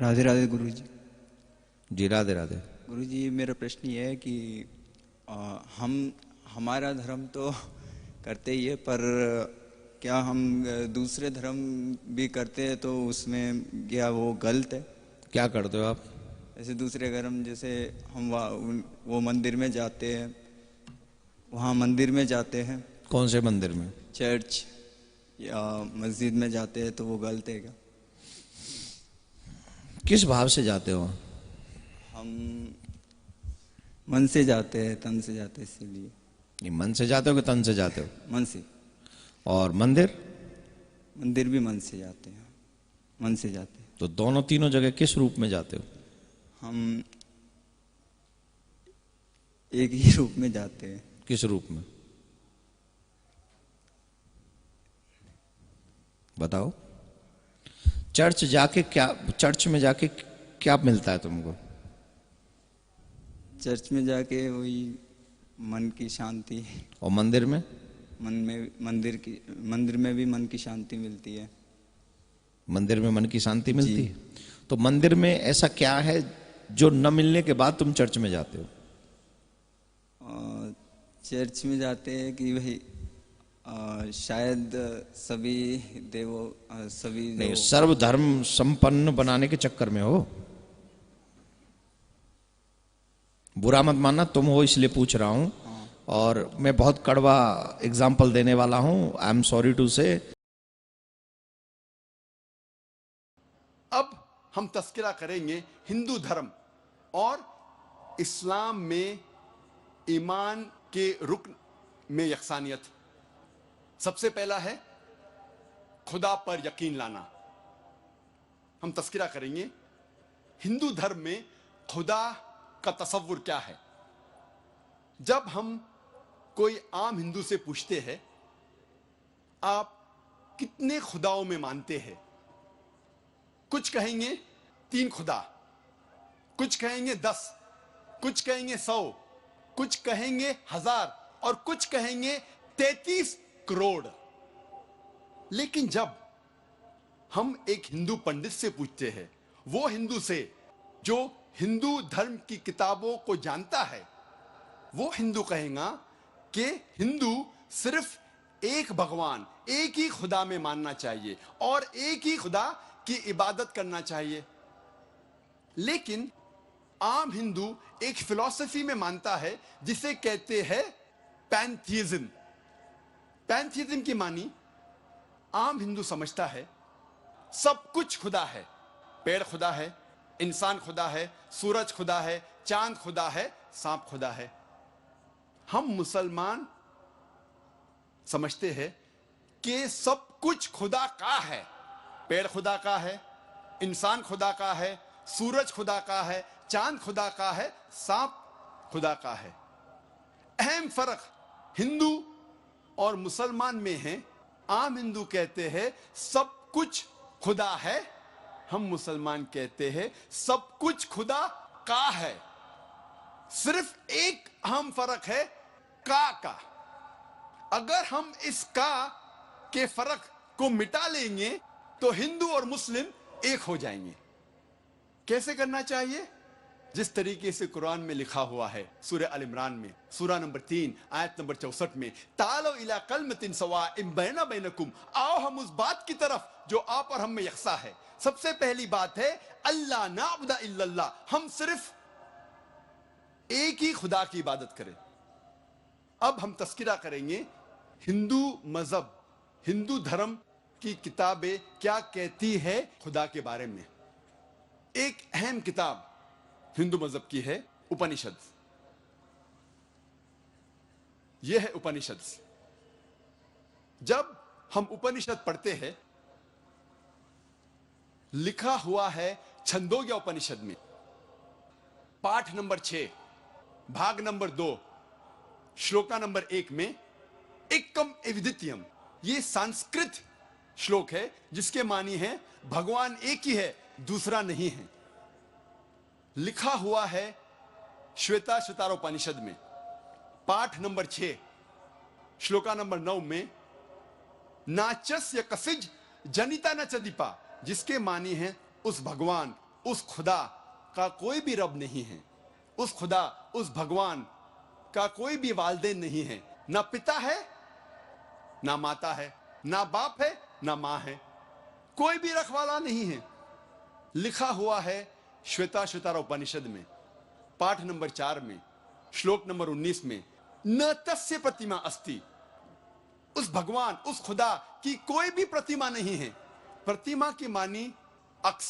राधे राधे गुरु जी। जी राधे राधे। गुरु जी, मेरा प्रश्न ये है कि हम हमारा धर्म तो करते ही है, पर क्या हम दूसरे धर्म भी करते हैं तो उसमें क्या वो गलत है? क्या करते हो आप? जैसे दूसरे धर्म, जैसे हम वो मंदिर में जाते हैं, वहाँ मंदिर में जाते हैं, कौन से मंदिर में? चर्च या मस्जिद में जाते हैं, तो वो गलत है क्या? किस भाव से जाते हो? हम मन से जाते हैं, तन से जाते हैं, इसीलिए। नहीं, मन से जाते हो कि तन से जाते हो? मन से। और मंदिर? मंदिर भी मन से जाते हैं, मन से जाते हैं। तो दोनों तीनों जगह किस रूप में जाते हो? हम एक ही रूप में जाते हैं। किस रूप में बताओ? चर्च में जाके क्या मिलता है तुमको? चर्च में जाके वही मन की शांति। और मंदिर में? मंदिर में भी मन की शांति मिलती है। मंदिर में मन की शांति मिलती है? तो मंदिर में ऐसा क्या है जो न मिलने के बाद तुम चर्च में जाते हो? चर्च में जाते हैं कि भाई शायद सभी नहीं, सर्वधर्म संपन्न बनाने के चक्कर में हो। बुरा मत मानना, तुम हो इसलिए पूछ रहा हूं। और मैं बहुत कड़वा एग्जाम्पल देने वाला हूं, आई एम सॉरी टू से। अब हम तस्करा करेंगे हिंदू धर्म और इस्लाम में ईमान के रुकन में यकसानियत। सबसे पहला है खुदा पर यकीन लाना। हम तस्करा करेंगे हिंदू धर्म में खुदा का तसव्वुर क्या है। जब हम कोई आम हिंदू से पूछते हैं आप कितने खुदाओं में मानते हैं, कुछ कहेंगे 3 खुदा, कुछ कहेंगे 10, कुछ कहेंगे 100, कुछ कहेंगे 1000 और कुछ कहेंगे 33 करोड़। लेकिन जब हम एक हिंदू पंडित से पूछते हैं, वो हिंदू से जो हिंदू धर्म की किताबों को जानता है, वो हिंदू कहेगा कि हिंदू सिर्फ एक भगवान, एक ही खुदा में मानना चाहिए और एक ही खुदा की इबादत करना चाहिए। लेकिन आम हिंदू एक फिलॉसफी में मानता है जिसे कहते हैं पैंथीइज्म। पैंथीइज्म की मानी आम हिंदू समझता है सब कुछ खुदा है। पेड़ खुदा है, इंसान खुदा है, सूरज खुदा है, चांद खुदा है, सांप खुदा है। हम मुसलमान समझते हैं कि सब कुछ खुदा का है। पेड़ खुदा का है, इंसान खुदा का है, सूरज खुदा का है, चांद खुदा का है, सांप खुदा का है। अहम फर्क हिंदू और मुसलमान में है। आम हिंदू कहते हैं सब कुछ खुदा है, हम मुसलमान कहते हैं सब कुछ खुदा का है। सिर्फ एक अहम फर्क है का। अगर हम इस का के फर्क को मिटा लेंगे तो हिंदू और मुस्लिम एक हो जाएंगे। कैसे करना चाहिए? जिस तरीके से कुरान में लिखा हुआ है, सूरह अल इमरान में सूरा नंबर 3 आयत नंबर 64 में, तालो इला कलमतिन सवाइम बैना बैनकुम, आओ हम उस बात की तरफ जो आप और हम में यकसा है। सबसे पहली बात है अल्लाह नाबुदा इल्लल्लाह, हम सिर्फ एक ही खुदा की इबादत करें। अब हम तस्किरा करेंगे हिंदू मजहब, हिंदू धर्म की किताबें क्या कहती है खुदा के बारे में। एक अहम किताब हिंदू मजहब की है उपनिषद। यह है उपनिषद। जब हम उपनिषद पढ़ते हैं, लिखा हुआ है छंदोग्य उपनिषद में पाठ नंबर 6 भाग नंबर 2 श्लोका नंबर 1 में एकम एविदित्यम, ये संस्कृत श्लोक है जिसके मानी है भगवान एक ही है, दूसरा नहीं है। लिखा हुआ है श्वेताश्वतारोपनिषद में पाठ नंबर 6 श्लोका नंबर 9 में नाचस्य कसिज जनिता न चदीपा, जिसके मानी है उस भगवान उस खुदा का कोई भी रब नहीं है, उस खुदा, उस भगवान का कोई भी वालिदैन नहीं है, ना पिता है ना माता है, ना बाप है ना मां है, कोई भी रखवाला नहीं है। लिखा हुआ है श्वेताश्वतर उपनिषद में पाठ नंबर 4 में श्लोक नंबर 19 में, न तस्य प्रतिमा अस्ति, उस भगवान, उस खुदा की कोई भी प्रतिमा नहीं है। प्रतिमा की मानी अक्स,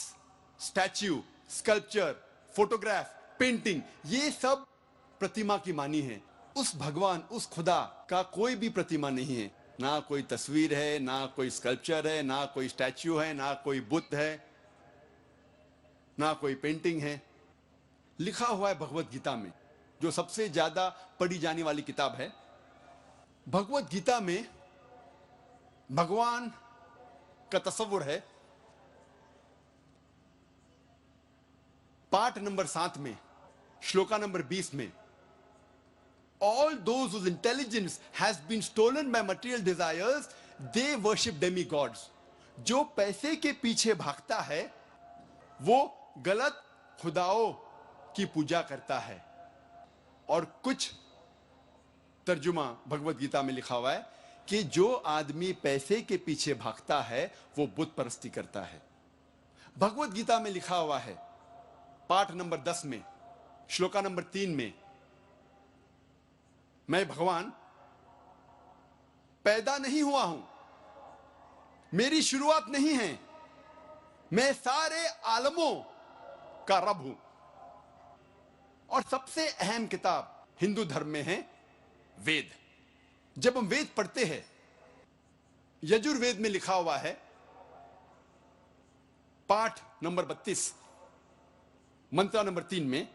स्टैच्यू, स्कल्पचर, फोटोग्राफ, पेंटिंग, ये सब प्रतिमा की मानी है। उस भगवान, उस खुदा का कोई भी प्रतिमा नहीं है, ना कोई तस्वीर है, ना कोई स्कल्पचर है, ना कोई स्टैच्यू है, ना कोई बुद्ध है, ना कोई पेंटिंग है। लिखा हुआ है भगवत गीता में, जो सबसे ज्यादा पढ़ी जाने वाली किताब है। भगवत गीता में भगवान का तस्वुर है। पाठ नंबर 7 में श्लोका नंबर 20 में, all those whose intelligence has been stolen by material desires, they worship demigods. जो पैसे के पीछे भागता है वो गलत खुदाओं की पूजा करता है। और कुछ तर्जुमा भगवत गीता में लिखा हुआ है कि जो आदमी पैसे के पीछे भागता है वो बुत परस्ती करता है। भगवत गीता में लिखा हुआ है पाठ नंबर 10 में श्लोका नंबर 3 में, मैं भगवान पैदा नहीं हुआ हूं, मेरी शुरुआत नहीं है, मैं सारे आलमों का रब हूं। और सबसे अहम किताब हिंदू धर्म में है वेद। जब हम वेद पढ़ते हैं, यजुर्वेद में लिखा हुआ है पाठ नंबर 32 मंत्र नंबर 3 में,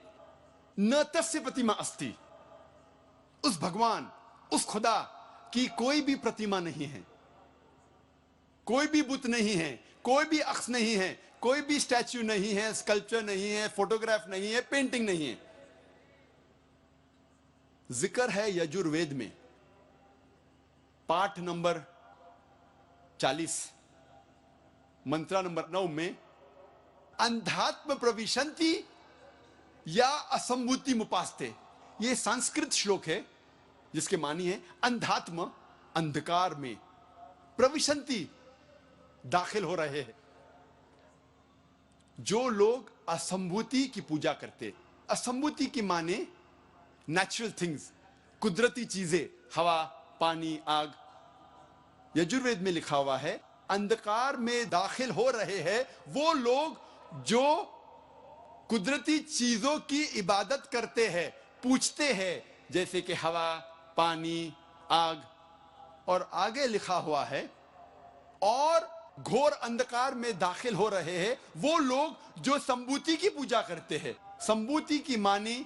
न तस्य प्रतिमा अस्ति, उस भगवान, उस खुदा की कोई भी प्रतिमा नहीं है, कोई भी बुत नहीं है, कोई भी अक्स नहीं है, कोई भी स्टैच्यू नहीं है, स्कल्पचर नहीं है, फोटोग्राफ नहीं है, पेंटिंग नहीं है। जिक्र है यजुर्वेद में पाठ नंबर 40 मंत्र नंबर 9 में, अंधात्म प्रविशंति या असंभूति मुपास्ते। यह संस्कृत श्लोक है जिसके मानी है अंधात्म, अंधकार में, प्रविशंति, दाखिल हो रहे हैं। जो लोग असंभूति की पूजा करते, असंभूति की माने नेचुरल थिंग्स, कुदरती चीजें, हवा, पानी, आग। यजुर्वेद में लिखा हुआ है अंधकार में दाखिल हो रहे हैं वो लोग जो कुदरती चीजों की इबादत करते हैं, पूछते हैं, जैसे कि हवा, पानी, आग। और आगे लिखा हुआ है और घोर अंधकार में दाखिल हो रहे हैं वो लोग जो संभूति की पूजा करते हैं। संभूति की मानी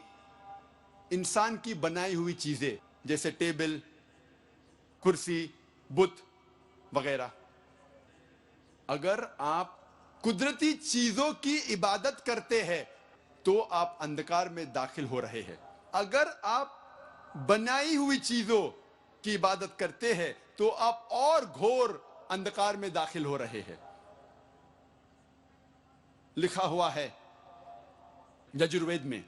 इंसान की बनाई हुई चीजें, जैसे टेबल, कुर्सी, बुत वगैरह। अगर आप कुदरती चीजों की इबादत करते हैं तो आप अंधकार में दाखिल हो रहे हैं। अगर आप बनाई हुई चीजों की इबादत करते हैं तो आप और घोर अंधकार में दाखिल हो रहे हैं। लिखा हुआ है यजुर्वेद में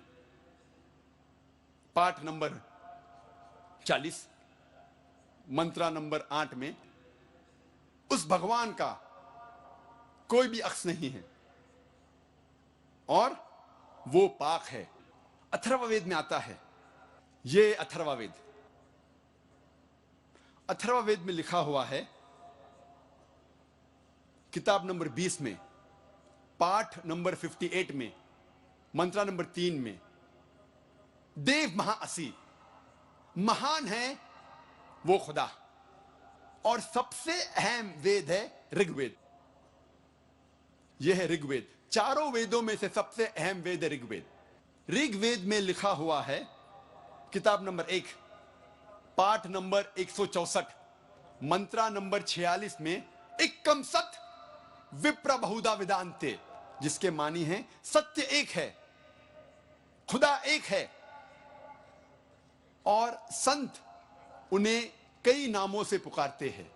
पाठ नंबर 40 मंत्र नंबर 8 में, उस भगवान का कोई भी अक्स नहीं है और वो पाक है। अथर्ववेद में आता है, ये अथर्ववेद, अथर्ववेद में लिखा हुआ है किताब नंबर 20 में पाठ नंबर 58 में मंत्र नंबर 3 में, देव महाअसी, महान है वो खुदा। और सबसे अहम वेद है ऋग्वेद। यह है ऋग्वेद। चारों वेदों में से सबसे अहम वेद है ऋग्वेद। ऋग्वेद में लिखा हुआ है किताब नंबर 1 पाठ नंबर 164 मंत्र नंबर 46 में, एकम सत विप्र बहुधा वेदांते, जिसके मानी है सत्य एक है, खुदा एक है और संत उन्हें कई नामों से पुकारते हैं।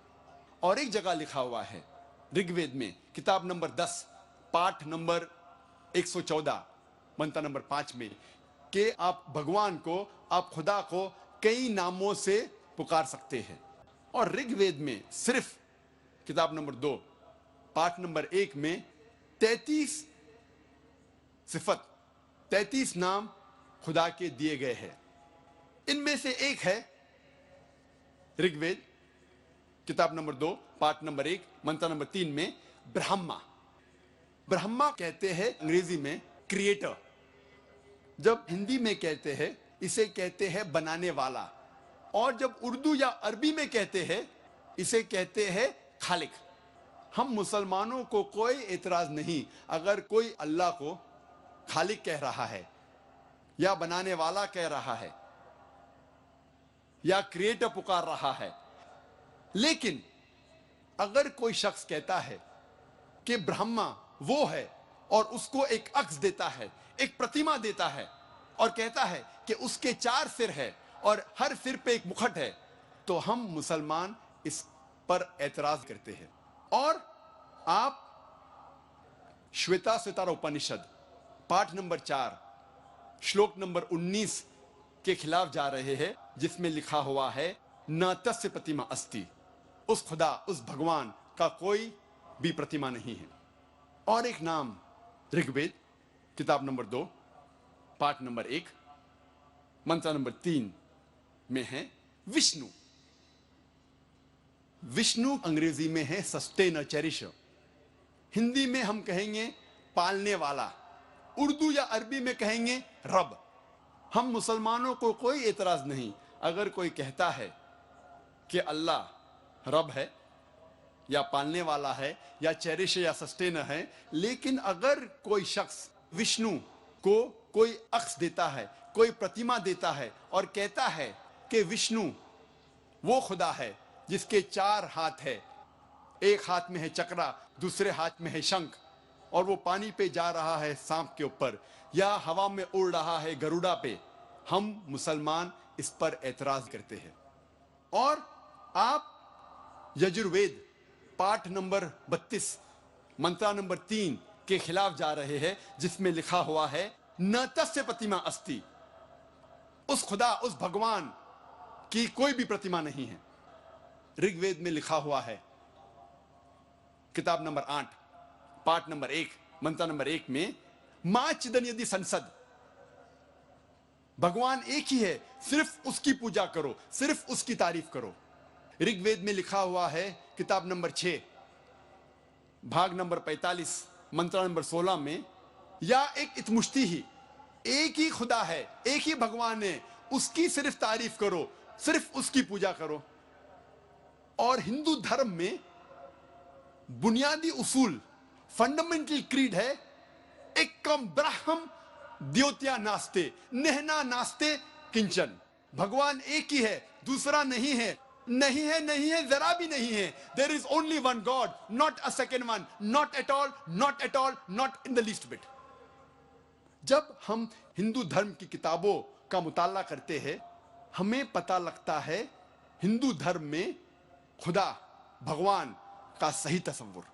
और एक जगह लिखा हुआ है ऋग्वेद में किताब नंबर 10 पाठ नंबर 114 मंत्र नंबर 5 में कि आप भगवान को, आप खुदा को कई नामों से पुकार सकते हैं। और ऋग्वेद में सिर्फ किताब नंबर 2 पाठ नंबर 1 में 33 सिफत, 33 नाम खुदा के दिए गए हैं। इनमें से एक है ऋग्वेद किताब नंबर 2 पाठ नंबर 1 मंत्र नंबर 3 में ब्रह्मा। ब्रह्मा कहते हैं अंग्रेजी में क्रिएटर, जब हिंदी में कहते हैं इसे कहते हैं बनाने वाला, और जब उर्दू या अरबी में कहते हैं इसे कहते हैं खालिक। हम मुसलमानों को कोई एतराज नहीं अगर कोई अल्लाह को खालिक कह रहा है या बनाने वाला कह रहा है या क्रिएटर पुकार रहा है। लेकिन अगर कोई शख्स कहता है कि ब्रह्मा वो है और उसको एक अक्स देता है, एक प्रतिमा देता है और कहता है कि उसके 4 सिर है और हर सिर पे एक मुकुट है, तो हम मुसलमान इस पर एतराज करते हैं। और आप श्वेता स्वतार उपनिषद पाठ नंबर 4 श्लोक नंबर 19 के खिलाफ जा रहे हैं, जिसमें लिखा हुआ है न तस्य प्रतिमा अस्ति, उस खुदा, उस भगवान का कोई भी प्रतिमा नहीं है। और एक नाम ऋग्वेद किताब नंबर 2 पाठ नंबर 1 मंत्र नंबर 3 में है विष्णु। विष्णु अंग्रेजी में है सस्टेनर, चेरिशर। हिंदी में हम कहेंगे पालने वाला, उर्दू या अरबी में कहेंगे रब। हम मुसलमानों को कोई एतराज नहीं अगर कोई कहता है कि अल्लाह रब है या पालने वाला है या चेरिशर या सस्टेनर है। लेकिन अगर कोई शख्स विष्णु को कोई अक्स देता है, कोई प्रतिमा देता है और कहता है कि विष्णु वो खुदा है जिसके 4 हाथ है, एक हाथ में है चक्रा, दूसरे हाथ में है शंख, और वो पानी पे जा रहा है सांप के ऊपर या हवा में उड़ रहा है गरुड़ा पे, हम मुसलमान इस पर एतराज करते हैं। और आप यजुर्वेद पाठ नंबर 32 मंत्र नंबर 3 के खिलाफ जा रहे हैं, जिसमें लिखा हुआ है न तस्य प्रतिमा अस्ति, उस खुदा, उस भगवान की कोई भी प्रतिमा नहीं है। ऋग्वेद में लिखा हुआ है किताब नंबर 8 पाठ नंबर 1 मंत्र नंबर 1 में मां चिदन यदि संसद, भगवान एक ही है, सिर्फ उसकी पूजा करो, सिर्फ उसकी तारीफ करो। ऋग्वेद में लिखा हुआ है किताब नंबर 6 भाग नंबर 45 मंत्र नंबर 16 में या एक इतमुश्ती ही, एक ही खुदा है, एक ही भगवान है, उसकी सिर्फ तारीफ करो, सिर्फ उसकी पूजा करो। और हिंदू धर्म में बुनियादी उसूल, फंडामेंटल क्रीड है एकम ब्रह्म द्योत्या नास्ते नेहना नास्ते किंचन, भगवान एक ही है, दूसरा नहीं है, नहीं है, नहीं है, जरा भी नहीं है। There is only one god, not a second one, not at all, not at all, not in the least bit. जब हम हिंदू धर्म की किताबों का मुताला करते हैं, हमें पता लगता है हिंदू धर्म में खुदा, भगवान का सही तस्वुर।